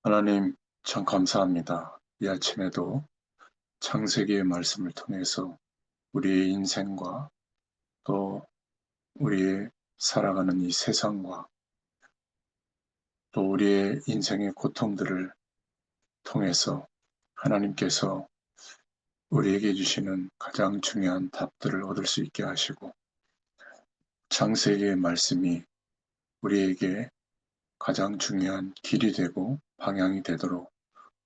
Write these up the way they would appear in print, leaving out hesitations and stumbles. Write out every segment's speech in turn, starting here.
하나님, 참 감사합니다. 이 아침에도 창세기의 말씀을 통해서 우리의 인생과 또 우리의 살아가는 이 세상과 또 우리의 인생의 고통들을 통해서 하나님께서 우리에게 주시는 가장 중요한 답들을 얻을 수 있게 하시고 창세기의 말씀이 우리에게 가장 중요한 길이 되고 방향이 되도록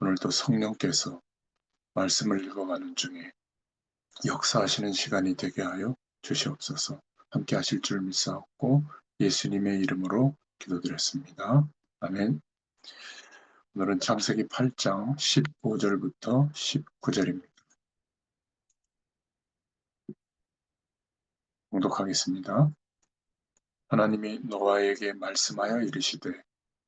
오늘도 성령께서 말씀을 읽어가는 중에 역사하시는 시간이 되게 하여 주시옵소서. 함께 하실 줄 믿사옵고 예수님의 이름으로 기도드렸습니다. 아멘. 오늘은 창세기 8장 15절부터 19절입니다. 봉독하겠습니다. 하나님이 노아에게 말씀하여 이르시되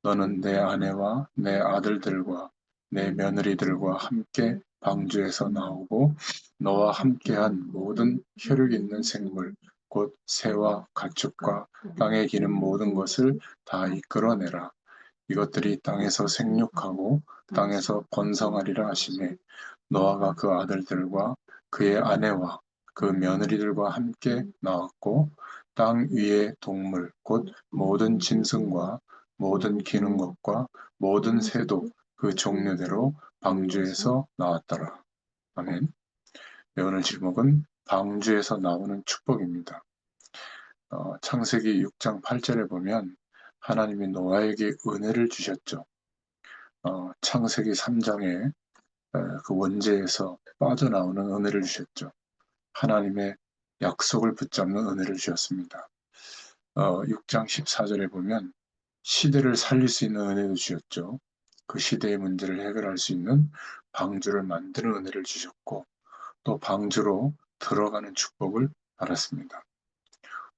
너는 내 아내와 내 아들들과 내 며느리들과 함께 방주에서 나오고 너와 함께한 모든 혈육 있는 생물 곧 새와 가축과 땅에 기는 모든 것을 다 이끌어내라. 이것들이 땅에서 생육하고 땅에서 번성하리라 하시매 노아가 그 아들들과 그의 아내와 그 며느리들과 함께 나왔고 땅 위의 동물 곧 모든 짐승과 모든 기는 것과 모든 새도 그 종류대로 방주에서 나왔더라. 아멘. 네, 오늘 제목은 방주에서 나오는 축복입니다. 창세기 6장 8절에 보면 하나님이 노아에게 은혜를 주셨죠. 창세기 3장에 그 원죄에서 빠져나오는 은혜를 주셨죠. 하나님의 약속을 붙잡는 은혜를 주셨습니다. 6장 14절에 보면 시대를 살릴 수 있는 은혜도 주셨죠. 그 시대의 문제를 해결할 수 있는 방주를 만드는 은혜를 주셨고 또 방주로 들어가는 축복을 받았습니다.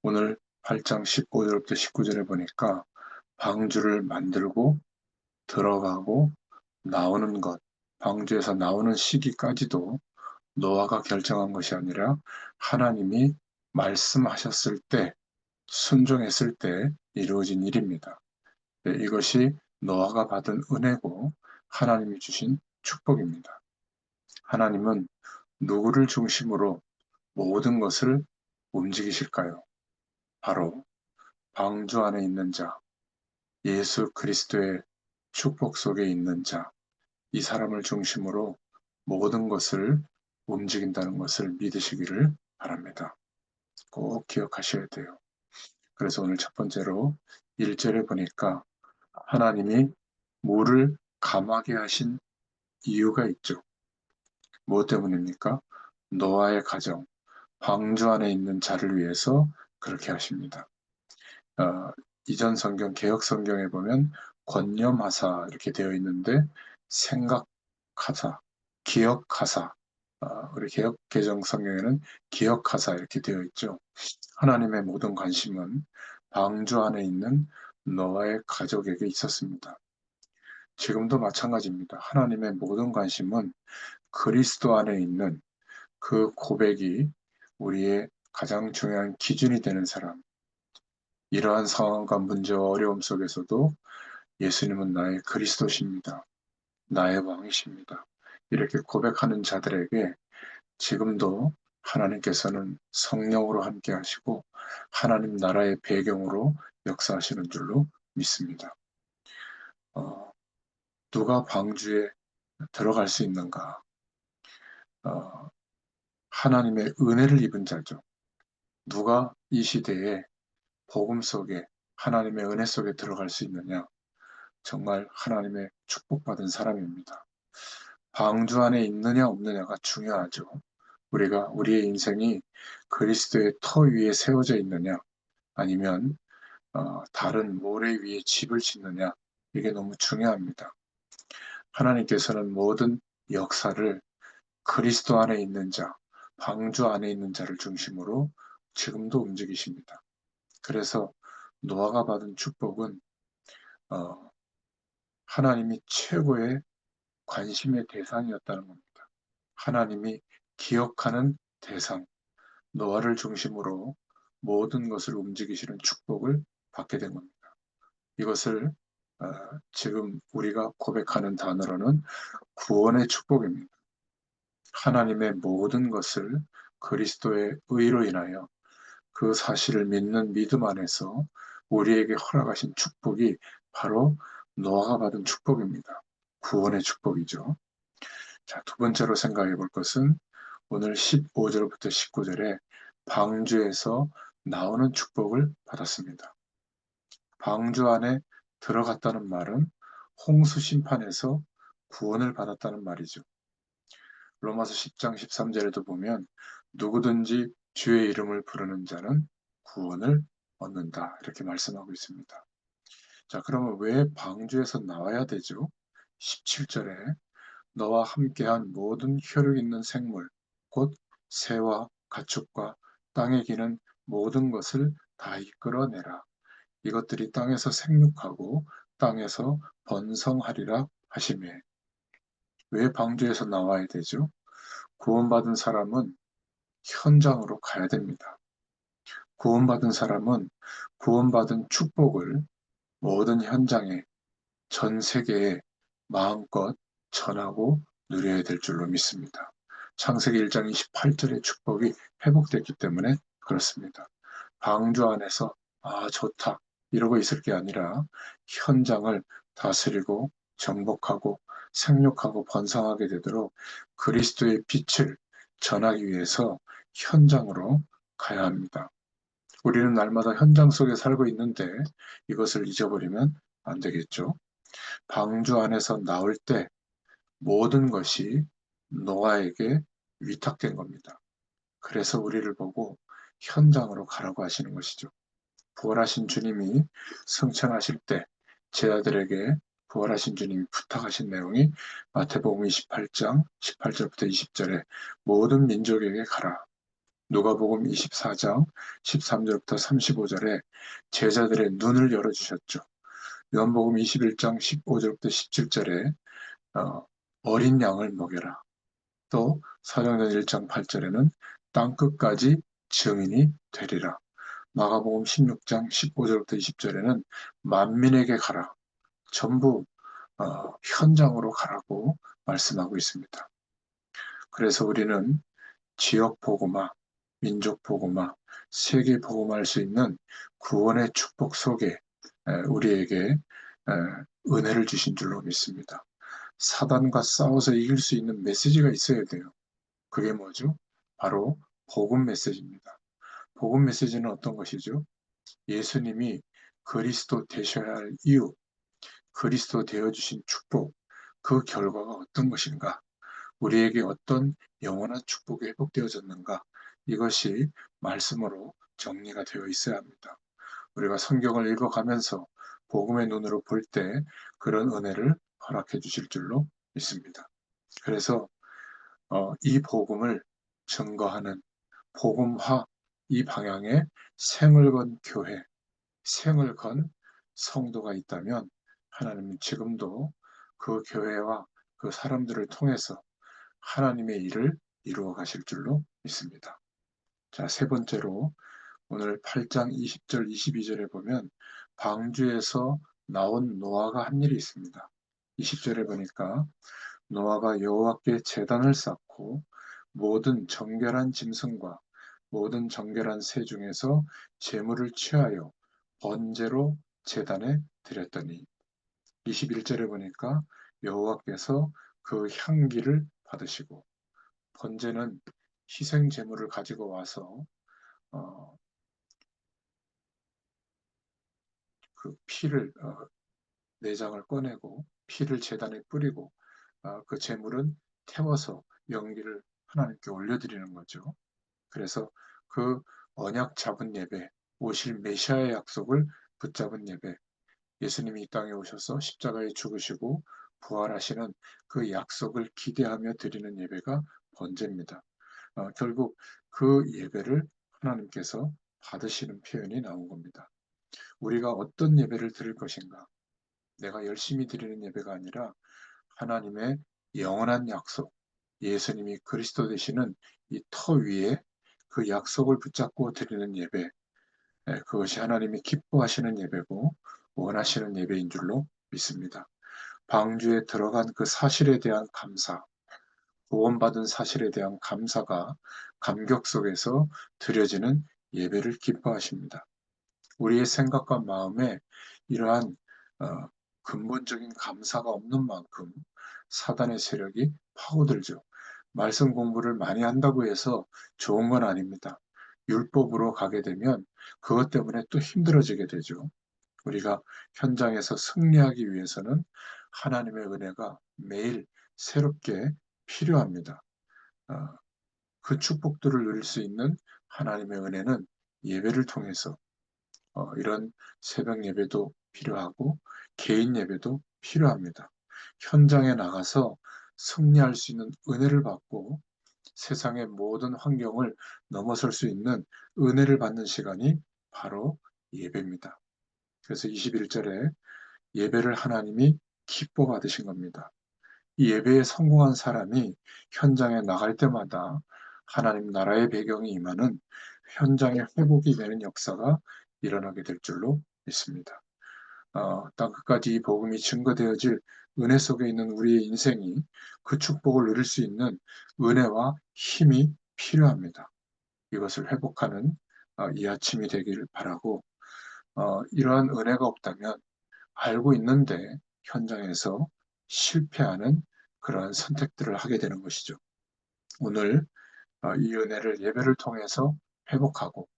오늘 8장 15절부터 19절에 보니까 방주를 만들고 들어가고 나오는 것, 방주에서 나오는 시기까지도 노아가 결정한 것이 아니라 하나님이 말씀하셨을 때, 순종했을 때 이루어진 일입니다. 네, 이것이 노아가 받은 은혜고 하나님이 주신 축복입니다. 하나님은 누구를 중심으로 모든 것을 움직이실까요? 바로 방주 안에 있는 자, 예수 그리스도의 축복 속에 있는 자, 이 사람을 중심으로 모든 것을 움직인다는 것을 믿으시기를 바랍니다. 꼭 기억하셔야 돼요. 그래서 오늘 첫 번째로 1절에 보니까 하나님이 물을 감하게 하신 이유가 있죠. 무엇 때문입니까? 노아의 가정, 방주 안에 있는 자를 위해서 그렇게 하십니다. 이전 성경, 개혁 성경에 보면 권념하사 이렇게 되어 있는데 생각하사, 기억하사, 우리 개혁 개정 성경에는 기억하사 이렇게 되어 있죠. 하나님의 모든 관심은 방주 안에 있는 노아의 가족에게 있었습니다. 지금도 마찬가지입니다. 하나님의 모든 관심은 그리스도 안에 있는 그 고백이 우리의 가장 중요한 기준이 되는 사람. 이러한 상황과 문제와 어려움 속에서도 예수님은 나의 그리스도십니다. 나의 왕이십니다. 이렇게 고백하는 자들에게 지금도 하나님께서는 성령으로 함께 하시고 하나님 나라의 배경으로 역사하시는 줄로 믿습니다. 어, 누가 방주에 들어갈 수 있는가? 어, 하나님의 은혜를 입은 자죠. 누가 이 시대에 복음 속에 하나님의 은혜 속에 들어갈 수 있느냐? 정말 하나님의 축복받은 사람입니다. 방주 안에 있느냐 없느냐가 중요하죠. 우리가 우리의 인생이 그리스도의 터 위에 세워져 있느냐 아니면 다른 모래 위에 집을 짓느냐 이게 너무 중요합니다. 하나님께서는 모든 역사를 그리스도 안에 있는 자, 방주 안에 있는 자를 중심으로 지금도 움직이십니다. 그래서 노아가 받은 축복은 어, 하나님이 최고의 관심의 대상이었다는 겁니다. 하나님이 기억하는 대상, 노아를 중심으로 모든 것을 움직이시는 축복을 받게 된 겁니다. 이것을 지금 우리가 고백하는 단어로는 구원의 축복입니다. 하나님의 모든 것을 그리스도의 의로 인하여 그 사실을 믿는 믿음 안에서 우리에게 허락하신 축복이 바로 노아가 받은 축복입니다. 구원의 축복이죠. 자, 두 번째로 생각해 볼 것은 오늘 15절부터 19절에 방주에서 나오는 축복을 받았습니다. 방주 안에 들어갔다는 말은 홍수 심판에서 구원을 받았다는 말이죠. 로마서 10장 13절에도 보면 누구든지 주의 이름을 부르는 자는 구원을 얻는다. 이렇게 말씀하고 있습니다. 자, 그러면 왜 방주에서 나와야 되죠? 17절에 너와 함께한 모든 혈육 있는 생물, 곧 새와 가축과 땅에 기는 모든 것을 다 이끌어내라. 이것들이 땅에서 생육하고 땅에서 번성하리라 하시매. 왜 방주에서 나와야 되죠? 구원받은 사람은 현장으로 가야 됩니다. 구원받은 사람은 구원받은 축복을 모든 현장에 전 세계에 마음껏 전하고 누려야 될 줄로 믿습니다. 창세기 1장 28절의 축복이 회복됐기 때문에 그렇습니다. 방주 안에서 좋다 이러고 있을 게 아니라 현장을 다스리고 정복하고 생육하고 번성하게 되도록 그리스도의 빛을 전하기 위해서 현장으로 가야 합니다. 우리는 날마다 현장 속에 살고 있는데 이것을 잊어버리면 안 되겠죠. 방주 안에서 나올 때 모든 것이 노아에게 위탁된 겁니다. 그래서 우리를 보고 현장으로 가라고 하시는 것이죠. 부활하신 주님이 승천하실 때 제자들에게 부활하신 주님이 부탁하신 내용이 마태복음 28장 18절부터 20절에 모든 민족에게 가라. 누가복음 24장 13절부터 35절에 제자들의 눈을 열어주셨죠. 요한복음 21장 15절부터 17절에 어린 양을 먹여라. 또 사도행전 1장 8절에는 땅끝까지 증인이 되리라. 마가복음 16장 15절부터 20절에는 만민에게 가라. 전부 현장으로 가라고 말씀하고 있습니다. 그래서 우리는 지역 복음화, 민족 복음화, 세계 복음화할 수 있는 구원의 축복 속에 우리에게 은혜를 주신 줄로 믿습니다. 사단과 싸워서 이길 수 있는 메시지가 있어야 돼요. 그게 뭐죠? 바로 복음 메시지입니다. 복음 메시지는 어떤 것이죠? 예수님이 그리스도 되셔야 할 이유, 그리스도 되어주신 축복, 그 결과가 어떤 것인가? 우리에게 어떤 영원한 축복이 회복되어졌는가? 이것이 말씀으로 정리가 되어 있어야 합니다. 우리가 성경을 읽어가면서 복음의 눈으로 볼 때 그런 은혜를 허락해 주실 줄로 믿습니다. 그래서 이 복음을 증거하는 복음화 이 방향에 생을 건 교회, 생을 건 성도가 있다면 하나님은 지금도 그 교회와 그 사람들을 통해서 하나님의 일을 이루어 가실 줄로 믿습니다. 자, 세 번째로 오늘 8장 20절, 22절에 보면 방주에서 나온 노아가 한 일이 있습니다. 20절에 보니까 노아가 여호와께 제단을 쌓고 모든 정결한 짐승과 모든 정결한 새 중에서 제물을 취하여 번제로 제단에 드렸더니 21절에 보니까 여호와께서 그 향기를 받으시고 번제는 희생 제물을 가지고 와서 어, 그 피를 내장을 꺼내고 피를 제단에 뿌리고 그 제물은 태워서 연기를 하나님께 올려드리는 거죠. 그래서 그 언약 잡은 예배, 오실 메시아의 약속을 붙잡은 예배, 예수님이 이 땅에 오셔서 십자가에 죽으시고 부활하시는 그 약속을 기대하며 드리는 예배가 번제입니다. 결국 그 예배를 하나님께서 받으시는 표현이 나온 겁니다. 우리가 어떤 예배를 드릴 것인가? 내가 열심히 드리는 예배가 아니라 하나님의 영원한 약속, 예수님이 그리스도 되시는 이 터 위에 그 약속을 붙잡고 드리는 예배, 그것이 하나님이 기뻐하시는 예배고 원하시는 예배인 줄로 믿습니다. 방주에 들어간 그 사실에 대한 감사, 구원받은 사실에 대한 감사가 감격 속에서 드려지는 예배를 기뻐하십니다. 우리의 생각과 마음에 이러한 어, 근본적인 감사가 없는 만큼 사단의 세력이 파고들죠. 말씀 공부를 많이 한다고 해서 좋은 건 아닙니다. 율법으로 가게 되면 그것 때문에 또 힘들어지게 되죠. 우리가 현장에서 승리하기 위해서는 하나님의 은혜가 매일 새롭게 필요합니다. 어, 그 축복들을 누릴 수 있는 하나님의 은혜는 예배를 통해서 이런 새벽 예배도 필요하고 개인 예배도 필요합니다. 현장에 나가서 승리할 수 있는 은혜를 받고 세상의 모든 환경을 넘어설 수 있는 은혜를 받는 시간이 바로 예배입니다. 그래서 21절에 예배를 하나님이 기뻐 받으신 겁니다. 이 예배에 성공한 사람이 현장에 나갈 때마다 하나님 나라의 배경이 임하는 현장의 회복이 되는 역사가 일어나게 될 줄로 믿습니다. 땅 끝까지 이 복음이 증거되어질 은혜 속에 있는 우리의 인생이 그 축복을 누릴 수 있는 은혜와 힘이 필요합니다. 이것을 회복하는 이 아침이 되기를 바라고 이러한 은혜가 없다면 알고 있는데 현장에서 실패하는 그러한 선택들을 하게 되는 것이죠. 오늘 이 은혜를 예배를 통해서 회복하고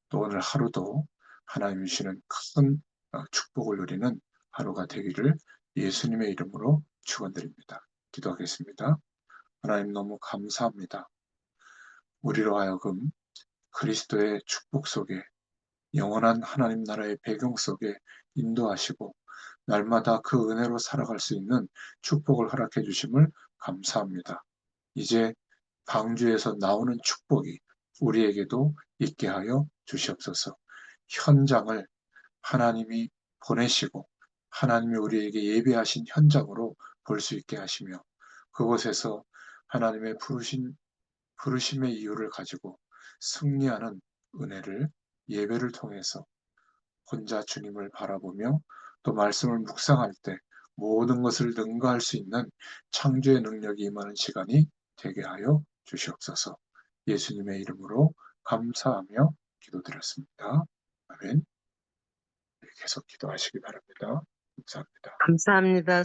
또 오늘 하루도 하나님 주시는 큰 축복을 누리는 하루가 되기를 예수님의 이름으로 축원드립니다. 기도하겠습니다. 하나님 너무 감사합니다. 우리로 하여금 그리스도의 축복 속에 영원한 하나님 나라의 배경 속에 인도하시고 날마다 그 은혜로 살아갈 수 있는 축복을 허락해 주심을 감사합니다. 이제 방주에서 나오는 축복이 우리에게도 있게 하여 주시옵소서. 현장을 하나님이 보내시고 하나님이 우리에게 예배하신 현장으로 볼 수 있게 하시며 그곳에서 하나님의 부르심의 이유를 가지고 승리하는 은혜를 예배를 통해서 혼자 주님을 바라보며 또 말씀을 묵상할 때 모든 것을 능가할 수 있는 창조의 능력이 임하는 시간이 되게 하여 주시옵소서. 예수님의 이름으로 감사하며 기도드렸습니다. 아멘. 계속 기도하시기 바랍니다. 감사합니다. 감사합니다.